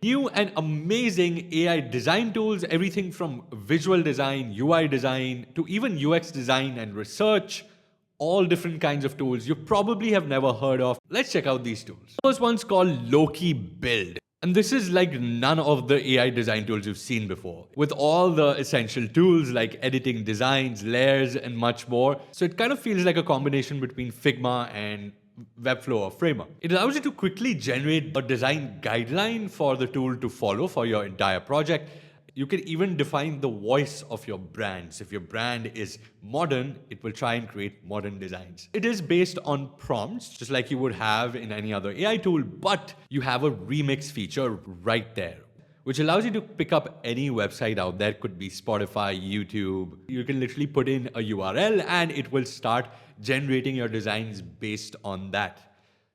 New and amazing AI design tools, everything from visual design, UI design, to even UX design and research. All different kinds of tools you probably have never heard of. Let's check out these tools. The first one's called Loki Build. And this is like none of the AI design tools you've seen before, with all the essential tools like editing designs, layers, and much more. So it kind of feels like a combination between Figma and Webflow or Framer. It allows you to quickly generate a design guideline for the tool to follow for your entire project. You can even define the voice of your brands. If your brand is modern, it will try and create modern designs. It is based on prompts, just like you would have in any other AI tool, but you have a remix feature right there, which allows you to pick up any website out there. It could be Spotify, YouTube. You can literally put in a URL and it will start generating your designs based on that.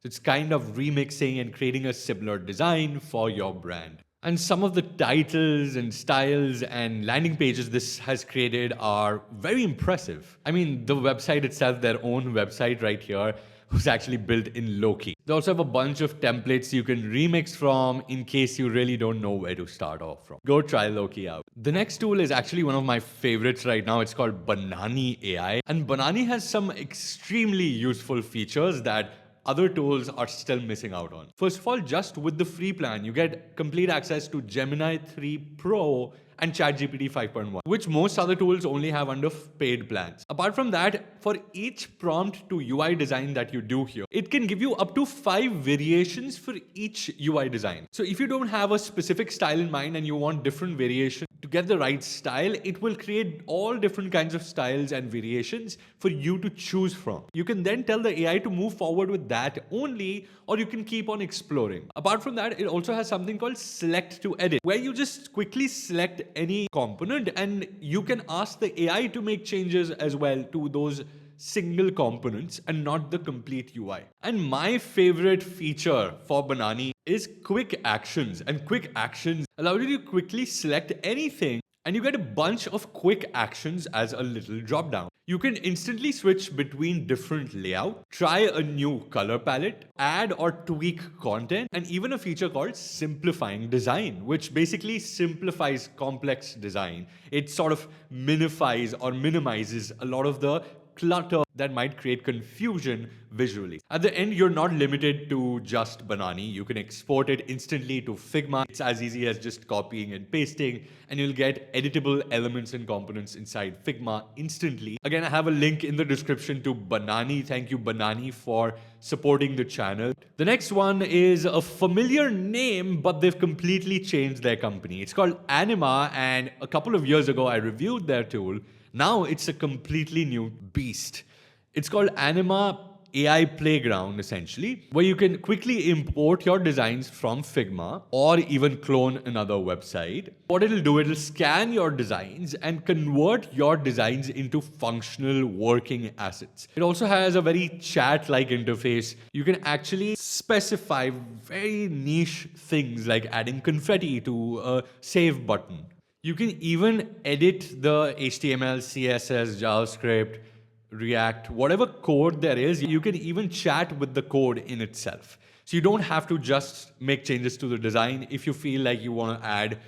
So it's kind of remixing and creating a similar design for your brand. And some of the titles and styles and landing pages this has created are very impressive. I mean, the website itself, their own website right here, was actually built in Loki. They also have a bunch of templates you can remix from in case you really don't know where to start off from. Go try Loki out. The next tool is actually one of my favorites right now. It's called Banani AI. And Banani has some extremely useful features that other tools are still missing out on. First of all, just with the free plan, you get complete access to Gemini 3 Pro and ChatGPT 5.1, which most other tools only have under paid plans. Apart from that, for each prompt to UI design that you do here, it can give you up to 5 variations for each UI design. So if you don't have a specific style in mind and you want different variations to get the right style, it will create all different kinds of styles and variations for you to choose from. You can then tell the AI to move forward with that only, or you can keep on exploring. Apart from that, it also has something called Select to Edit, where you just quickly select any component and you can ask the AI to make changes as well to those single components and not the complete UI. And my favorite feature for Banani is quick actions. And quick actions allow you to quickly select anything and you get a bunch of quick actions as a little drop down. You can instantly switch between different layout, try a new color palette, add or tweak content, and even a feature called simplifying design, which basically simplifies complex design. It sort of minifies or minimizes a lot of the clutter that might create confusion visually. At the end, you're not limited to just Banani. You can export it instantly to Figma. It's as easy as just copying and pasting, and you'll get editable elements and components inside Figma instantly. Again, I have a link in the description to Banani. Thank you, Banani, for supporting the channel. The next one is a familiar name, but they've completely changed their company. It's called Anima, and a couple of years ago, I reviewed their tool. Now it's a completely new beast. It's called Anima AI Playground, essentially, where you can quickly import your designs from Figma or even clone another website. What it'll do, it'll scan your designs and convert your designs into functional working assets. It also has a very chat-like interface. You can actually specify very niche things like adding confetti to a save button. You can even edit the HTML, CSS, JavaScript, React, whatever code there is. You can even chat with the code in itself. So you don't have to just make changes to the design. If you feel like you want to add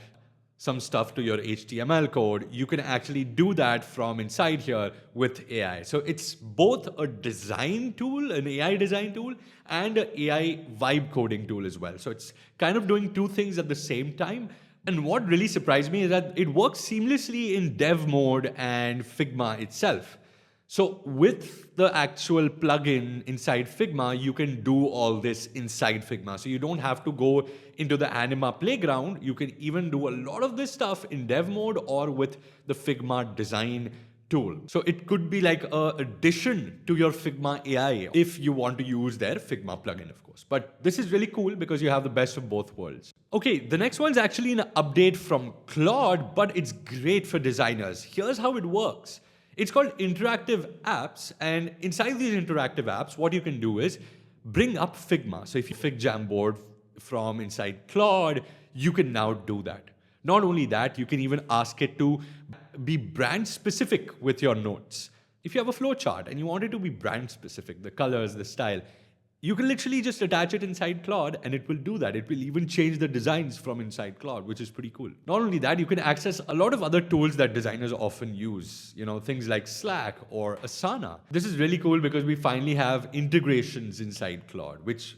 some stuff to your HTML code, you can actually do that from inside here with AI. So it's both a design tool, an AI design tool, and an AI vibe coding tool as well. So it's kind of doing two things at the same time. And what really surprised me is that it works seamlessly in dev mode and Figma itself. So with the actual plugin inside Figma, you can do all this inside Figma. So you don't have to go into the Anima Playground. You can even do a lot of this stuff in dev mode or with the Figma design tool. So it could be like an addition to your Figma AI if you want to use their Figma plugin, of course. But this is really cool because you have the best of both worlds. Okay, the next one's actually an update from Claude, but it's great for designers. Here's how it works. It's called Interactive Apps, and inside these interactive apps, what you can do is bring up Figma. So if you Fig Jamboard from inside Claude, you can now do that. Not only that, you can even ask it to be brand specific with your notes. If you have a flow chart and you want it to be brand specific, the colors, the style, You can literally just attach it inside Claude and it will do that. It will even change the designs from inside Claude, which is pretty cool. Not only that, you can access a lot of other tools that designers often use, things like Slack or Asana. This is really cool because we finally have integrations inside Claude, which,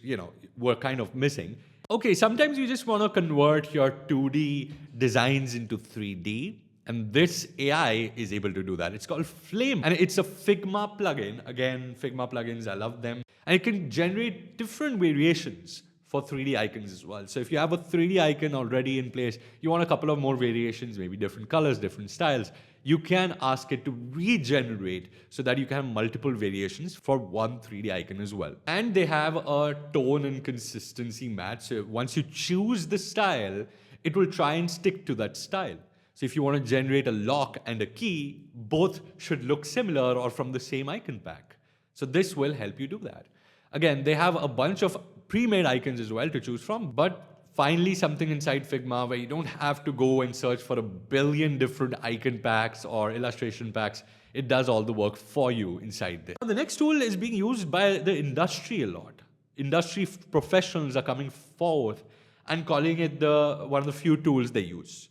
were kind of missing. Okay, sometimes you just want to convert your 2D designs into 3D. And this AI is able to do that. It's called Flame. And it's a Figma plugin. Again, Figma plugins, I love them. And it can generate different variations for 3D icons as well. So if you have a 3D icon already in place, you want a couple of more variations, maybe different colors, different styles, you can ask it to regenerate so that you can have multiple variations for one 3D icon as well. And they have a tone and consistency match. So once you choose the style, it will try and stick to that style. So if you want to generate a lock and a key, both should look similar or from the same icon pack. So this will help you do that. Again, they have a bunch of pre-made icons as well to choose from, but finally something inside Figma where you don't have to go and search for a billion different icon packs or illustration packs. It does all the work for you inside there. The next tool is being used by the industry a lot. Industry professionals are coming forward and calling it one of the few tools they use.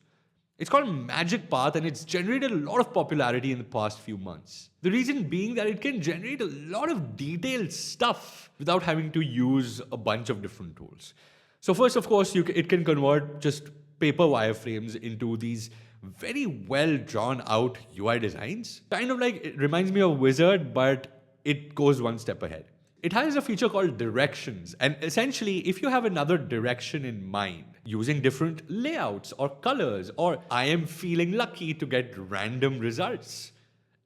It's called Magicpath, and it's generated a lot of popularity in the past few months. The reason being that it can generate a lot of detailed stuff without having to use a bunch of different tools. So first, of course, it can convert just paper wireframes into these very well drawn out UI designs. Kind of like, it reminds me of Wizard, but it goes one step ahead. It has a feature called directions. And essentially, if you have another direction in mind, using different layouts or colors, or I am feeling lucky to get random results,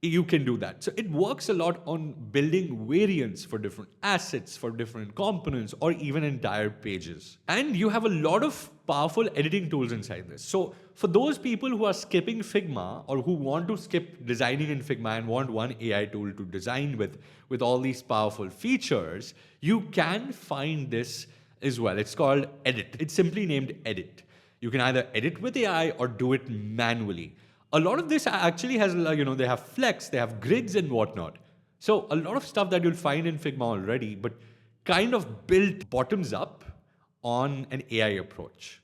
you can do that. So it works a lot on building variants for different assets, for different components, or even entire pages. And you have a lot of powerful editing tools inside this. So for those people who are skipping Figma or who want to skip designing in Figma and want one AI tool to design with all these powerful features, you can find this as well. It's called Edit. It's simply named Edit. You can either edit with AI or do it manually. A lot of this actually has, they have flex, they have grids and whatnot. So a lot of stuff that you'll find in Figma already, but kind of built bottoms up on an AI approach.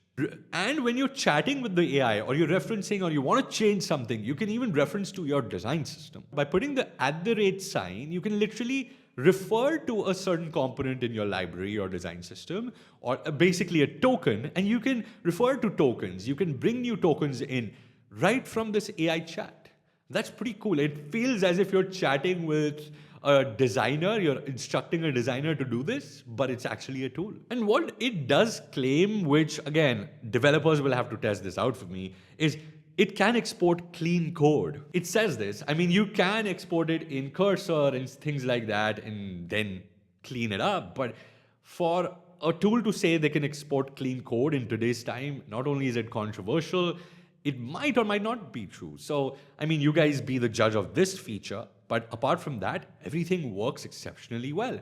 And when you're chatting with the AI or you're referencing or you want to change something, you can even reference to your design system. By putting the @ sign, you can literally refer to a certain component in your library or design system, or basically a token, and you can refer to tokens. You can bring new tokens in right from this AI chat. That's pretty cool. It feels as if you're chatting with a designer, you're instructing a designer to do this, but it's actually a tool. And what it does claim, which again, developers will have to test this out for me, is it can export clean code. It says this. I mean, you can export it in Cursor and things like that and then clean it up. But for a tool to say they can export clean code in today's time, not only is it controversial, it might or might not be true. So, I mean, you guys be the judge of this feature. But apart from that, everything works exceptionally well.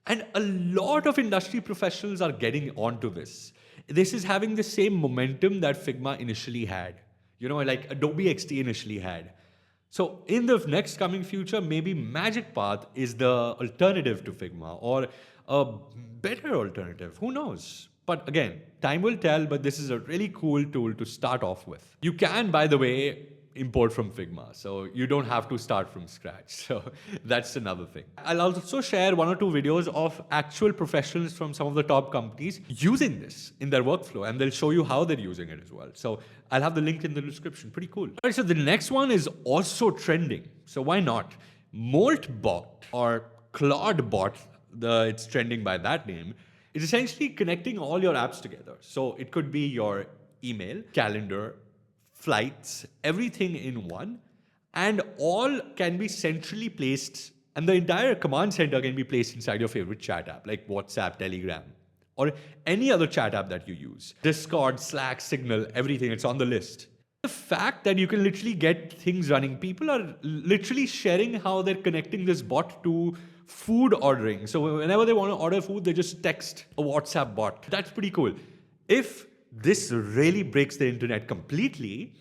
And a lot of industry professionals are getting onto this. This is having the same momentum that Figma initially had. Like Adobe XD initially had. So in the next coming future, maybe Magicpath is the alternative to Figma or a better alternative. Who knows? But again, time will tell, but this is a really cool tool to start off with. You can, by the way, import from Figma, so you don't have to start from scratch. So that's another thing. I'll also share 1 or 2 videos of actual professionals from some of the top companies using this in their workflow, and they'll show you how they're using it as well. So I'll have the link in the description. Pretty cool. All right, so the next one is also trending. So why not? Moltbot or Claudbot, it's trending by that name, is essentially connecting all your apps together. So it could be your email, calendar, flights, everything in one, and all can be centrally placed, and the entire command center can be placed inside your favorite chat app like WhatsApp, Telegram, or any other chat app that you use. Discord, Slack, Signal, everything, it's on the list. The fact that you can literally get things running, people are literally sharing how they're connecting this bot to food ordering. So whenever they want to order food, they just text a WhatsApp bot. That's pretty cool. If this really breaks the internet completely,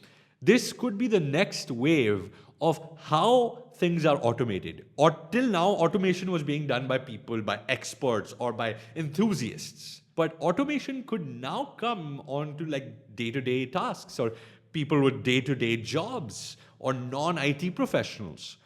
this could be the next wave of how things are automated. Or till now, automation was being done by people, by experts, or by enthusiasts. But automation could now come onto like day-to-day tasks or people with day-to-day jobs or non-IT professionals.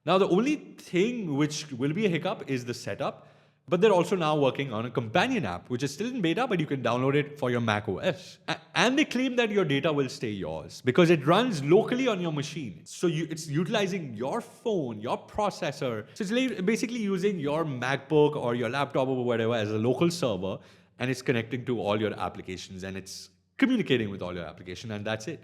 Now, the only thing which will be a hiccup is the setup, but they're also now working on a companion app, which is still in beta, but you can download it for your Mac OS. And they claim that your data will stay yours because it runs locally on your machine. So it's utilizing your phone, your processor. So it's basically using your MacBook or your laptop or whatever as a local server, and it's connecting to all your applications and it's communicating with all your application, and that's it.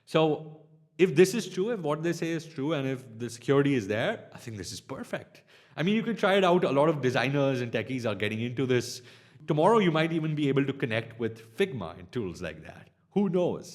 So if this is true, if what they say is true, and if the security is there, I think this is perfect. I mean, you can try it out. A lot of designers and techies are getting into this. Tomorrow, you might even be able to connect with Figma and tools like that. Who knows?